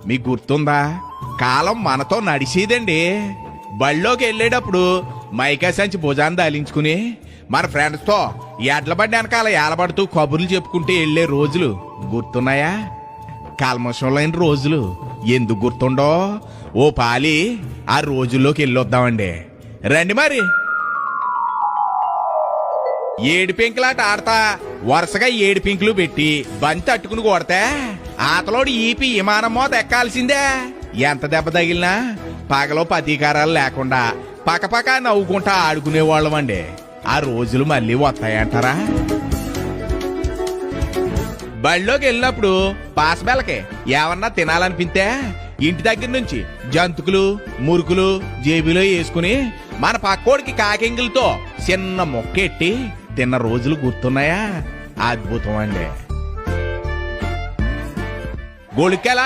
మీకు గుర్తుందా? కాలం మనతో నడిచేదండి. బళ్ళోకి వెళ్ళేటప్పుడు మైకా సంచి భుజాన్ని దాలించుకుని మన ఫ్రెండ్స్ తో ఎడ్ల బండి వెనకాల ఏలబడుతూ కబుర్లు చెప్పుకుంటే వెళ్లే రోజులు గుర్తున్నాయా? కల్మషం లేని రోజులు ఎందుకు గుర్తుండో ఓ పాలి ఆ రోజుల్లోకి వెళ్ళొద్దామండి. రండి మరి. ఏడు పెంకులాట ఆడతా వరుసగా 7 పెంకులు పెట్టి బంతి అట్టుకుని కొడితే ఆతలోడు ఈపి విమానం మోత ఎక్కాల్సిందే. ఎంత దెబ్బ తగిలినా పగలో ప్రతీకారాలు లేకుండా పకపక నవ్వుకుంటా ఆడుకునేవాళ్ళం అండి. ఆ రోజులు మళ్ళీ వస్తాయంటారా? బళ్ళోకి వెళ్ళినప్పుడు పాసబెల్లకి ఏమన్నా తినాలనిపిస్తే ఇంటి దగ్గర నుంచి జంతుకులు మురుకులు జేబులో వేసుకుని మన పక్కోడికి కాకింగులతో చిన్న మొక్కెట్టి తిన్న రోజులు గుర్తున్నాయా? అద్భుతం అండి. గొళికెలా